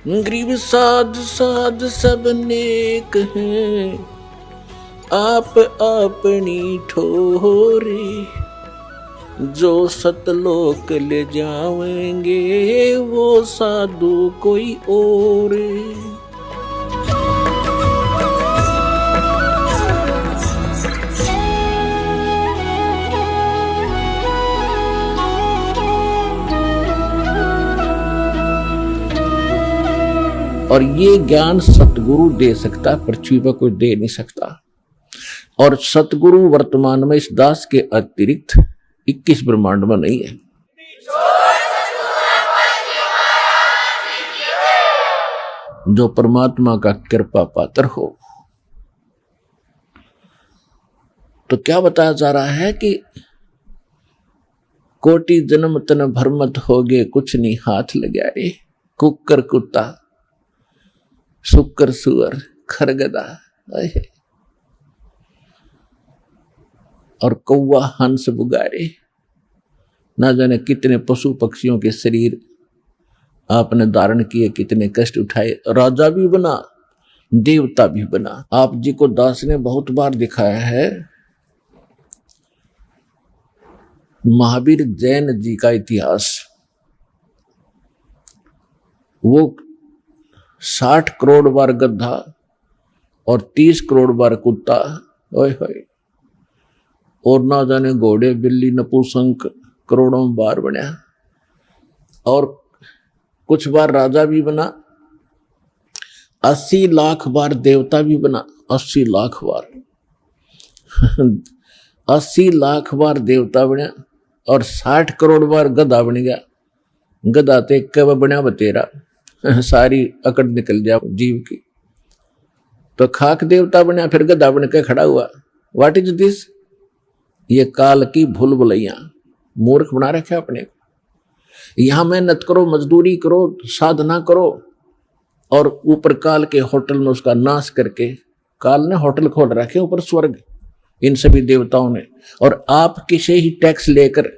गरीब साध साध सब नेक हैं, आप अपनी ठोरे। जो सतलोक ले जाएंगे वो साधु कोई और। और ये ज्ञान सतगुरु दे सकता, पृथ्वी पर कोई दे नहीं सकता। और सतगुरु वर्तमान में इस दास के अतिरिक्त 21 ब्रह्मांड में नहीं है। जो परमात्मा का कृपा पात्र हो। तो क्या बताया जा रहा है कि कोटि जन्म तन भरमत हो गए, कुछ नहीं हाथ लगाए। कुकर कुत्ता, शुकर सुअर, खरगदा और कौवा हंस बुगारे, ना जाने कितने पशु पक्षियों के शरीर आपने धारण किए, कितने कष्ट उठाए। राजा भी बना, देवता भी बना। आप जी को दास ने बहुत बार दिखाया है। महावीर जैन जी का इतिहास, वो 60 करोड़ बार गधा और 30 करोड़ बार कुत्ता, ओए होए, और ना जाने घोड़े बिल्ली नपुंसक करोड़ों बार बना। और कुछ बार राजा भी बना, 80 लाख बार देवता भी बना। 80 लाख बार 80 लाख बार देवता बना और 60 करोड़ बार गधा बन गया। गधा ते कब बना बतेरा, सारी अकड़ निकल जाए जीव की। तो खाक देवता बना, फिर गधा बन के खड़ा हुआ। What is this? ये काल की भूल भुलैया, मूर्ख बना रखे अपने को। यहां मेहनत करो, मजदूरी करो, साधना करो, और ऊपर काल के होटल में उसका नाश करके, काल ने होटल खोल रखे ऊपर स्वर्ग, इन सभी देवताओं ने। और आपके से ही टैक्स लेकर,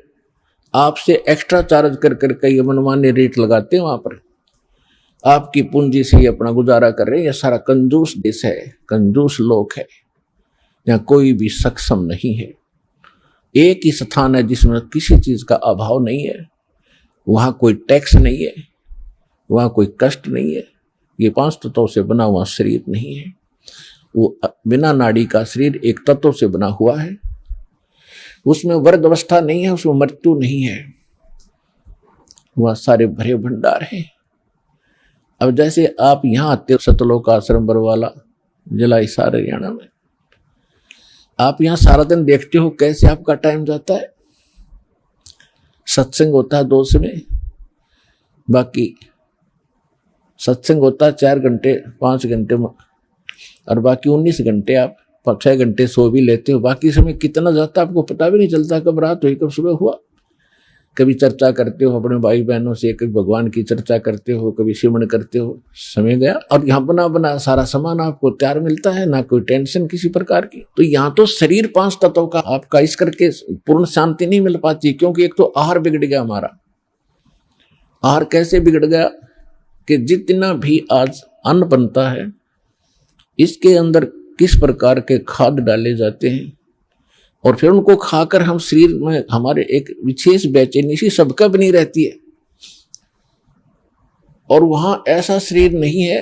आपसे एक्स्ट्रा चार्ज कर करके ये मनमान्य रेट लगाते हैं। वहां पर आपकी पूंजी से ही अपना गुजारा कर रहे हैं। यह सारा कंजूस देश है, कंजूस लोक है। यहाँ कोई भी सक्षम नहीं है। एक ही स्थान है जिसमें किसी चीज का अभाव नहीं है। वहां कोई टैक्स नहीं है, वहां कोई कष्ट नहीं है। ये 5 तत्वों से बना हुआ शरीर नहीं है। वो बिना नाड़ी का शरीर एक तत्व से बना हुआ है। उसमें वर्ग अवस्था नहीं है, उसमें मृत्यु नहीं है। वह सारे भरे भंडार है। अब जैसे आप यहां आते हो सतलोक आश्रम बरवाला, जिला हिसार, हरियाणा में, आप यहां सारा दिन देखते हो कैसे आपका टाइम जाता है। सत्संग होता है 2 समय, बाकी सत्संग होता है 4 घंटे 5 घंटे, और बाकी 19 घंटे आप 6 घंटे सो भी लेते हो। बाकी समय कितना जाता है आपको पता भी नहीं चलता। कब रात हुई, कब सुबह हुआ। कभी चर्चा करते हो अपने भाई बहनों से, कभी भगवान की चर्चा करते हो, कभी सिमरन करते हो, समय गया। और यहाँ बना बना सारा सामान आपको तैयार मिलता है, ना कोई टेंशन किसी प्रकार की। तो यहाँ तो शरीर 5 तत्वों का आपका इस करके पूर्ण शांति नहीं मिल पाती। क्योंकि एक तो आहार बिगड़ गया हमारा। आहार कैसे बिगड़ गया कि जितना भी आज अन्न बनता है, इसके अंदर किस प्रकार के खाद डाले जाते हैं, और फिर उनको खाकर हम शरीर में हमारे एक विशेष बेचैनी सी सबका बनी रहती है। और वहां ऐसा शरीर नहीं है।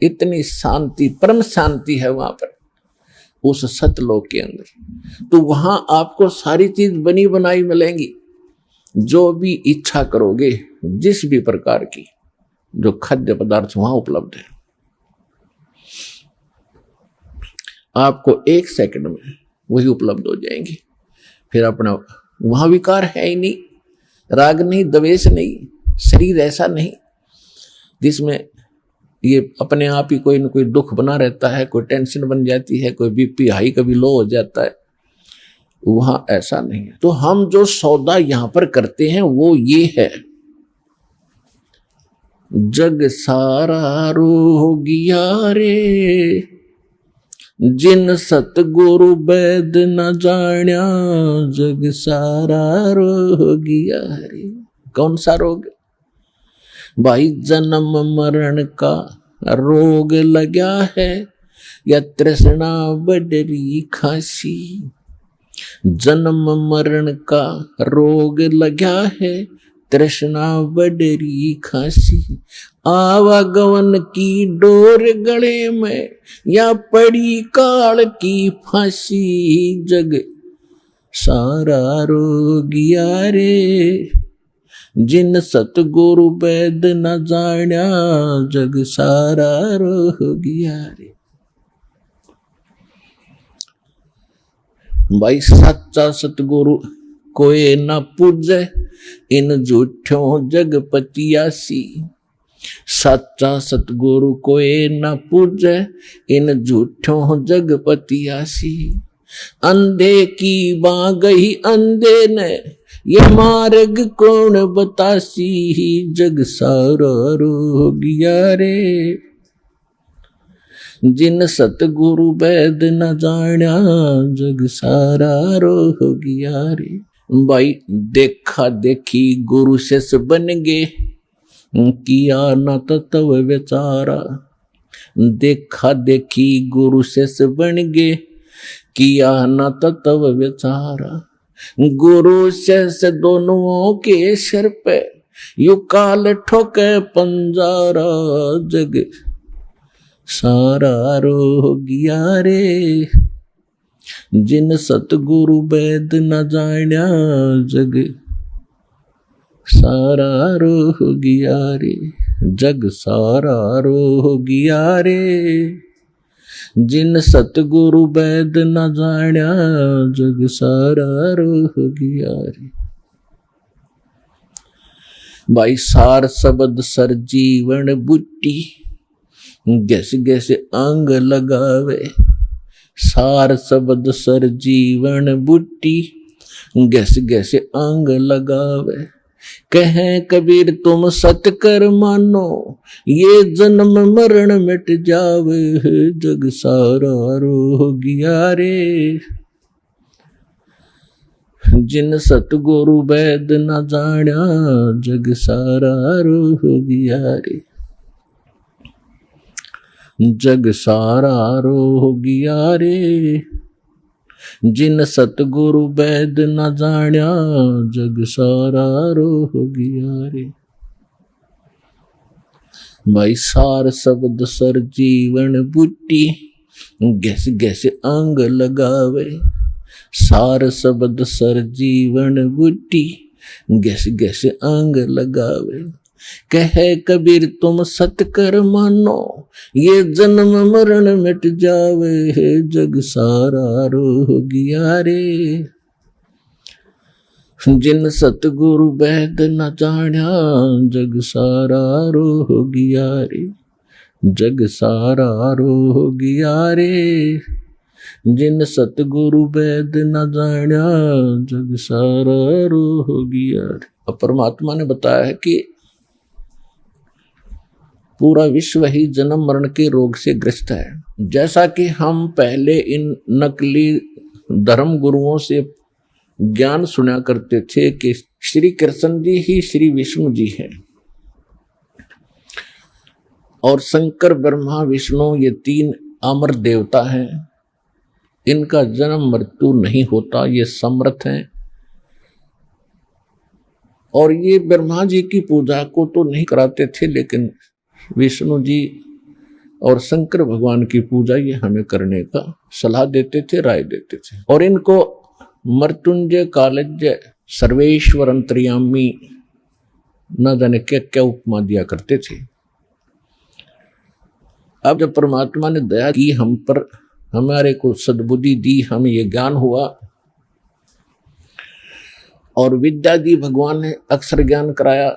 इतनी शांति, परम शांति है वहां पर, उस सतलोक के अंदर। तो वहां आपको सारी चीज बनी बनाई मिलेंगी। जो भी इच्छा करोगे, जिस भी प्रकार की जो खाद्य पदार्थ वहां उपलब्ध है, आपको 1 सेकंड में वही उपलब्ध हो जाएंगी। फिर अपना वहां विकार है ही नहीं, राग नहीं, द्वेष नहीं। शरीर ऐसा नहीं जिसमें ये अपने आप ही कोई न कोई दुख बना रहता है, कोई टेंशन बन जाती है, कोई बीपी हाई कभी लो हो जाता है। वहां ऐसा नहीं है। तो हम जो सौदा यहां पर करते हैं वो ये है, जग सारा रोगिया रे, जिन सतगुरु वैद न जाण्या, जग सारा रोगिया रे। कौन सा रोग? भाई जन्म मरण का रोग लगा है या तृष्णा बडरी खासी। जन्म मरण का रोग लगा है तृष्णा बडरी खासी। आवागमन की डोर गले में या पड़ी काल की फांसी। जग सारा रोगिया रे जिन सतगुरु वैद न जान्या। जग सारा रोगिया रे। भाई सच्चा सतगुरु कोई न पूजे इन झूठों जगपतियासी। सच्चा सतगुरु कोई न पूजे इन झूठों जगपतियासी। अंधे की बाँ गई अंधे ने ये मार्ग कौन बतासी। जग सारा रोगिया रे जिन सतगुरु वैद न जान्या। जग सारा रोगिया रे। भाई देखा देखी गुरु शिष्य बन गे किया न तत्व विचारा। देखा देखी गुरु शिष्य बन गे किया न तत्व विचारा। गुरु शिष्य दोनों के सिर पे यू काल ठोके पंजारा। जग सारा रोगिया रे जिन सतगुरु वैद न जान्या। जग सारा रोगिया रे। जग सारा रोगिया रे जिन सतगुरु वैद न जान्या। जग सारा रोगिया रे। भाई सार शब्द सर जीवन बुट्टी गैस गैस अंग लगावे। सार शब्द सर जीवन बुट्टी गैस गैस अंग लगावे। कहे कबीर तुम सत कर मानो ये जन्म मरण मिट जावे। जग सारा रोगिया रे जिन सतगुरु वैद न जान्या। जग सारा रोगिया रे। जग सारा रोगिया रे जिन सतगुरु वैद न जान्या। जग सारा रोगिया रे। भाई सार शब्द सर जीवन बुट्टी गैस गैस अंग लगावे। सार शब्द सर जीवन बुट्टी गैस गैस अंग लगावे। कहे कबीर तुम सत कर मानो ये जन्म मरण मिट जावे। जग सारा रोगिया रे जिन सतगुरु वैद न जान्या। जग सारा रोगिया रे। जग सारा रोगिया रे जिन सतगुरु वैद न जान्या। जग सारा रोगिया रे। अब परमात्मा ने बताया है कि पूरा विश्व ही जन्म मरण के रोग से ग्रस्त है। जैसा कि हम पहले इन नकली धर्म गुरुओं से ज्ञान सुना करते थे कि श्री कृष्ण जी ही श्री विष्णु जी हैं और शंकर ब्रह्मा विष्णु ये तीन अमर देवता हैं। इनका जन्म मृत्यु नहीं होता, ये समर्थ हैं। और ये ब्रह्मा जी की पूजा को तो नहीं कराते थे, लेकिन विष्णु जी और शंकर भगवान की पूजा ये हमें करने का सलाह देते थे, राय देते थे। और इनको मृत्युंजय, कालज्ञ, सर्वेश्वर, अंतर्यामी न जाने क्या क्या उपमा दिया करते थे। अब जब परमात्मा ने दया की हम पर, हमारे को सद्बुद्धि दी, हमें ये ज्ञान हुआ और विद्या दी, भगवान ने अक्षर ज्ञान कराया।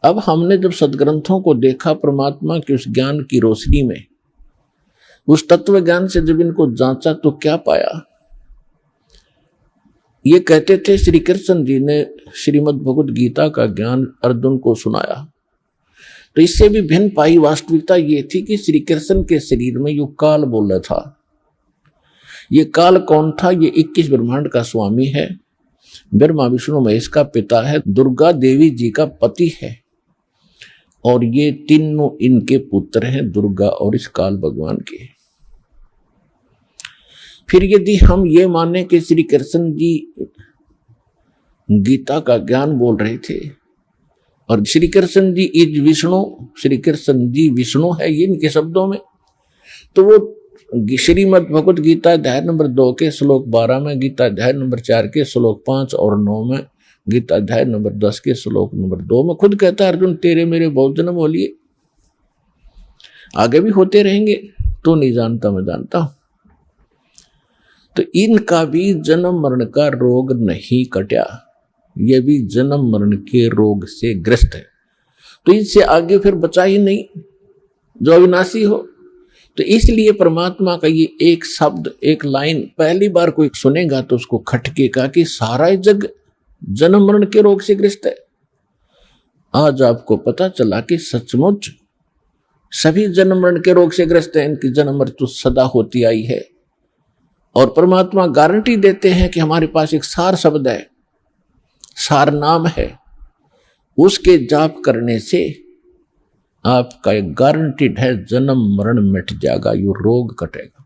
अब हमने जब सदग्रंथों को देखा परमात्मा के उस ज्ञान की रोशनी में, उस तत्व ज्ञान से जब इनको जांचा तो क्या पाया। ये कहते थे श्री कृष्ण जी ने श्रीमद् भगवद गीता का ज्ञान अर्जुन को सुनाया, तो इससे भी भिन्न पाई वास्तविकता ये थी कि श्री कृष्ण के शरीर में यो काल बोल रहा था। ये काल कौन था? ये 21 ब्रह्मांड का स्वामी है, ब्रह्मा विष्णु महेश का पिता है, दुर्गा देवी जी का पति है। और ये तीनों इनके पुत्र हैं, दुर्गा और इस काल भगवान के। फिर यदि हम ये माने कि श्री कृष्ण जी गीता का ज्ञान बोल रहे थे और श्री कृष्ण जी इज विष्णु, श्री कृष्ण जी विष्णु है ये इनके शब्दों में, तो वो श्रीमद् भगवत गीता अध्याय नंबर 2 के श्लोक 12 में, गीता अध्याय नंबर 4 के श्लोक 5 और 9 में, गीता अध्याय नंबर 10 के श्लोक नंबर 2 में खुद कहता है, अर्जुन तेरे मेरे बहुत जन्म हो लिए, आगे भी होते रहेंगे, तू नहीं जानता मैं जानता हूं। तो इनका भी जन्म मरण का रोग नहीं कटा, ये भी जन्म मरण के रोग से ग्रस्त है। तो इससे आगे फिर बचा ही नहीं जो अविनाशी हो। तो इसलिए परमात्मा का ये एक शब्द, एक लाइन पहली बार कोई सुनेगा तो उसको खटकेगा कि सारा जग जन्म मरण के रोग से ग्रस्त है। आज आपको पता चला कि सचमुच सभी जन्म मरण के रोग से ग्रस्त हैं, इनकी जन्म मृत्यु सदा होती आई है। और परमात्मा गारंटी देते हैं कि हमारे पास एक सार शब्द है, सार नाम है, उसके जाप करने से आपका एक गारंटीड है जन्म मरण मिट जाएगा, ये रोग कटेगा।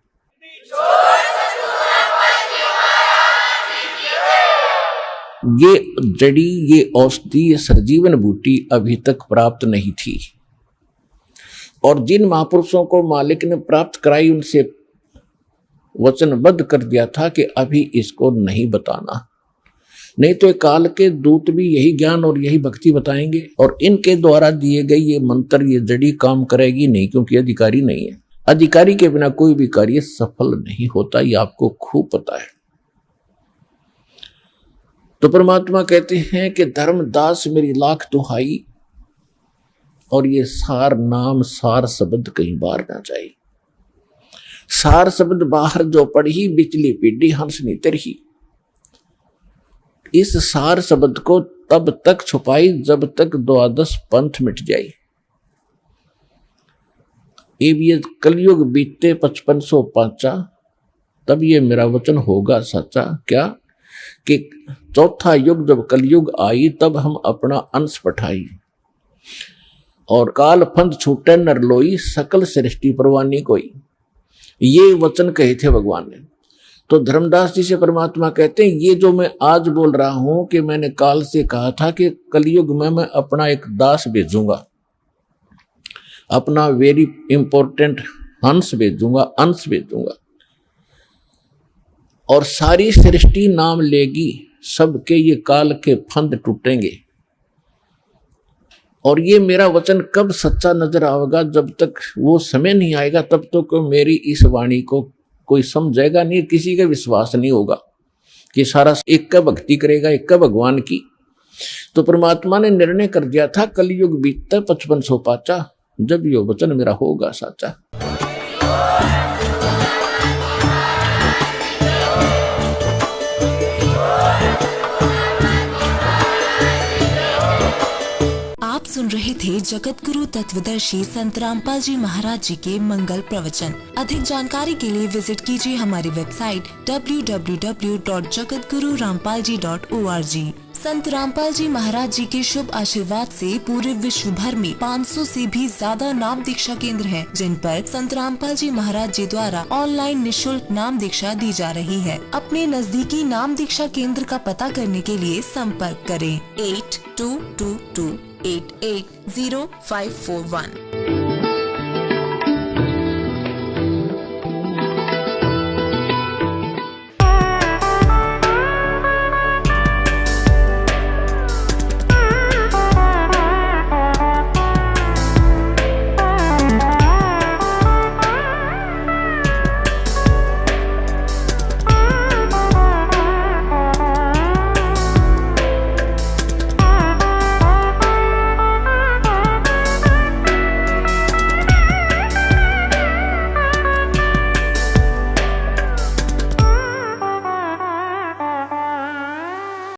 ये जड़ी, ये औषधि, ये सर्जीवन बूटी अभी तक प्राप्त नहीं थी और जिन महापुरुषों को मालिक ने प्राप्त कराई उनसे वचनबद्ध कर दिया था कि अभी इसको नहीं बताना, नहीं तो काल के दूत भी यही ज्ञान और यही भक्ति बताएंगे और इनके द्वारा दिए गए ये मंत्र, ये जड़ी काम करेगी नहीं, क्योंकि अधिकारी नहीं है। अधिकारी के बिना कोई भी कार्य सफल नहीं होता, ये आपको खूब पता है। तो परमात्मा कहते हैं कि धर्मदास मेरी लाख दुहाई, और ये सार नाम, सार शब्द कहीं बाहर ना जाए। सार शब्द बाहर जो पढ़ी बिचली पीढ़ी हंसनी तरही, इस सार शब्द को तब तक छुपाई जब तक द्वादश पंथ मिट जाए। ये कलयुग बीते 5500 पांचा, तब ये मेरा वचन होगा सच्चा। क्या कि चौथा युग जब कलयुग आई तब हम अपना अंश पठाई और काल फंद छूटे नर लोई, सकल सृष्टि परवानी कोई, ये वचन कहे थे भगवान ने। तो धर्मदास जी से परमात्मा कहते हैं ये जो मैं आज बोल रहा हूं कि मैंने काल से कहा था कि कलयुग में मैं अपना एक दास भेजूंगा, अपना वेरी इंपॉर्टेंट हंस भेजूंगा, अंश भेजूंगा और सारी सृष्टि नाम लेगी, सबके ये काल के फंद टूटेंगे। और ये मेरा वचन कब सच्चा नजर आएगा, जब तक वो समय नहीं आएगा तब तक मेरी इस वाणी को कोई समझेगा नहीं, किसी का विश्वास नहीं होगा कि सारा एक का भक्ति करेगा, एक का भगवान की। तो परमात्मा ने निर्णय कर दिया था कलयुग बीतता 5500 पाचा, जब यो वचन मेरा होगा साचा। आप सुन रहे थे जगत गुरु तत्वदर्शी संत रामपाल जी महाराज जी के मंगल प्रवचन। अधिक जानकारी के लिए विजिट कीजिए हमारी वेबसाइट www.jagatgururampalji.org। संत रामपाल जी महाराज जी के शुभ आशीर्वाद से पूरे विश्व भर में 500 से भी ज्यादा नाम दीक्षा केंद्र हैं, जिन पर संत रामपाल जी महाराज जी द्वारा ऑनलाइन निशुल्क नाम दीक्षा दी जा रही है। अपने नजदीकी नाम दीक्षा केंद्र का पता करने के लिए संपर्क करें 8222880541।